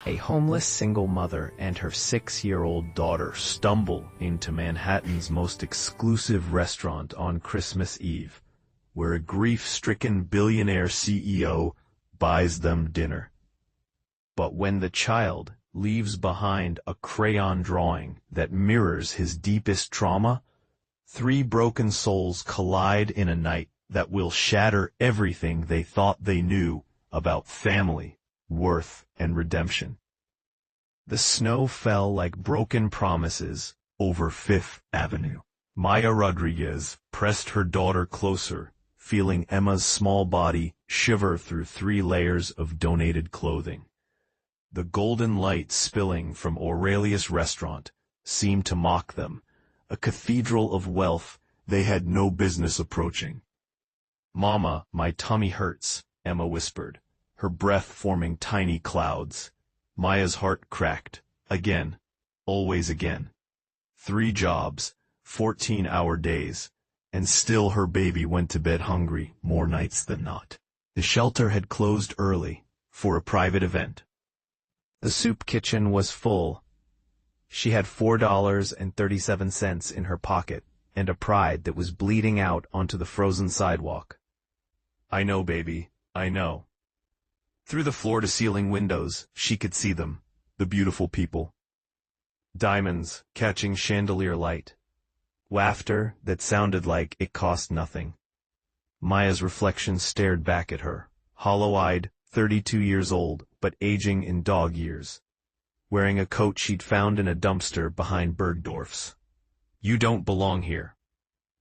A homeless single mother and her 6-year-old daughter stumble into Manhattan's most exclusive restaurant on Christmas Eve, where a grief-stricken billionaire CEO buys them dinner. But when the child leaves behind a crayon drawing that mirrors his deepest trauma, 3 broken souls collide in a night that will shatter everything they thought they knew about family, worth, and redemption. The snow fell like broken promises over Fifth Avenue. Maya Rodriguez pressed her daughter closer, feeling Emma's small body shiver through 3 layers of donated clothing. The golden light spilling from Aurelius' restaurant seemed to mock them, a cathedral of wealth they had no business approaching. "Mama, my tummy hurts," Emma whispered, her breath forming tiny clouds. Maya's heart cracked. Again. Always again. 3 jobs, 14-hour days, and still her baby went to bed hungry more nights than not. The shelter had closed early, for a private event. The soup kitchen was full. She had $4.37 in her pocket, and a pride that was bleeding out onto the frozen sidewalk. "I know, baby, I know." Through the floor-to-ceiling windows, she could see them, the beautiful people. Diamonds catching chandelier light. Laughter that sounded like it cost nothing. Maya's reflection stared back at her, hollow-eyed, 32 years old, but aging in dog years. Wearing a coat she'd found in a dumpster behind Bergdorf's. "You don't belong here.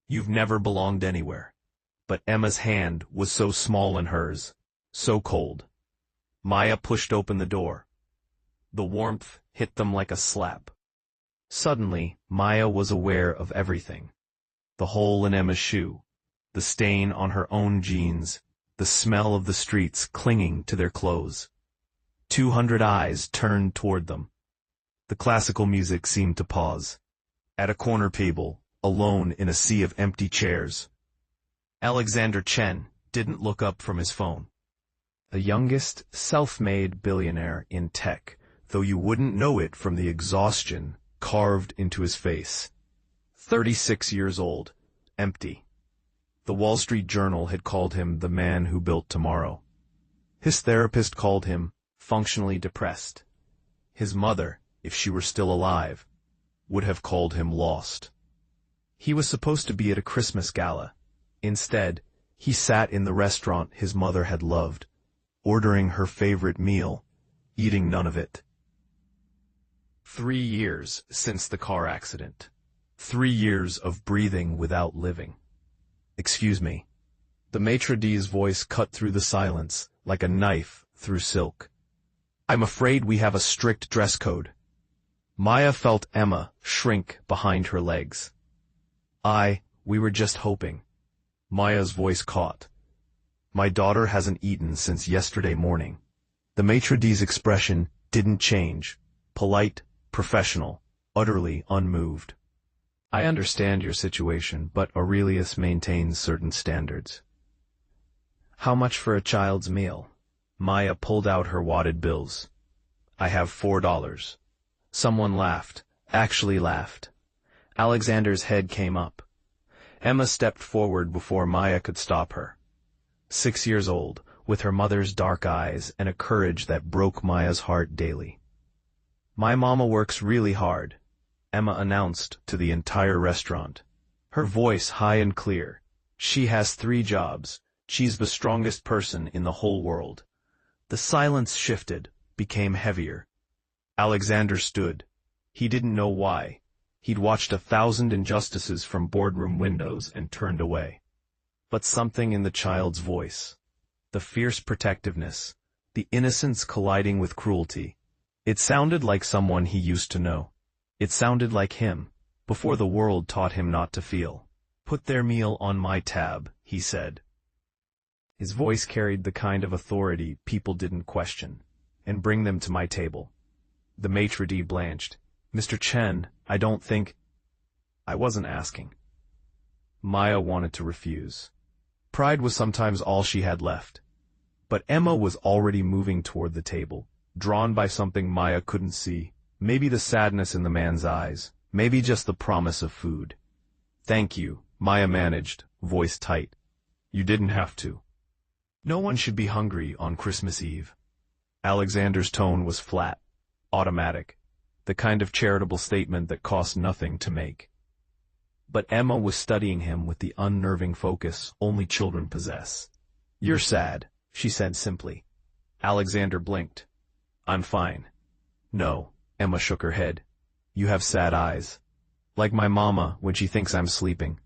You've never belonged anywhere." But Emma's hand was so small in hers, so cold. Maya pushed open the door. The warmth hit them like a slap. Suddenly, Maya was aware of everything. The hole in Emma's shoe, the stain on her own jeans, the smell of the streets clinging to their clothes. 200 eyes turned toward them. The classical music seemed to pause. At a corner table, alone in a sea of empty chairs, Alexander Chen didn't look up from his phone. The youngest, self-made billionaire in tech, though you wouldn't know it from the exhaustion carved into his face. 36 years old, empty. The Wall Street Journal had called him the man who built tomorrow. His therapist called him functionally depressed. His mother, if she were still alive, would have called him lost. He was supposed to be at a Christmas gala. Instead, he sat in the restaurant his mother had loved, ordering her favorite meal, eating none of it. 3 years since the car accident. 3 years of breathing without living. "Excuse me." The maitre d's voice cut through the silence like a knife through silk. "I'm afraid we have a strict dress code." Maya felt Emma shrink behind her legs. We were just hoping." Maya's voice caught. "My daughter hasn't eaten since yesterday morning." The maitre d's expression didn't change. Polite, professional, utterly unmoved. "I understand your situation, but Aurelius maintains certain standards." "How much for a child's meal?" Maya pulled out her wadded bills. "I have $4. Someone laughed, actually laughed. Alexander's head came up. Emma stepped forward before Maya could stop her. 6 years old, with her mother's dark eyes and a courage that broke Maya's heart daily. "My mama works really hard," Emma announced to the entire restaurant. Her voice high and clear. "She has 3 jobs. She's the strongest person in the whole world." The silence shifted, became heavier. Alexander stood. He didn't know why. He'd watched 1,000 injustices from boardroom windows and turned away. But something in the child's voice, the fierce protectiveness, the innocence colliding with cruelty, it sounded like someone he used to know. It sounded like him, before the world taught him not to feel. "Put their meal on my tab," he said. His voice carried the kind of authority people didn't question. "And bring them to my table." The maitre d' blanched. "Mr. Chen, I don't think—" "I wasn't asking." Maya wanted to refuse. Pride was sometimes all she had left. But Emma was already moving toward the table, drawn by something Maya couldn't see. Maybe the sadness in the man's eyes, maybe just the promise of food. "Thank you," Maya managed, voice tight. "You didn't have to. No one should be hungry on Christmas Eve." Alexander's tone was flat, automatic, the kind of charitable statement that costs nothing to make. But Emma was studying him with the unnerving focus only children possess. "You're sad," she said simply. Alexander blinked. "I'm fine." "No," Emma shook her head. "You have sad eyes. Like my mama when she thinks I'm sleeping."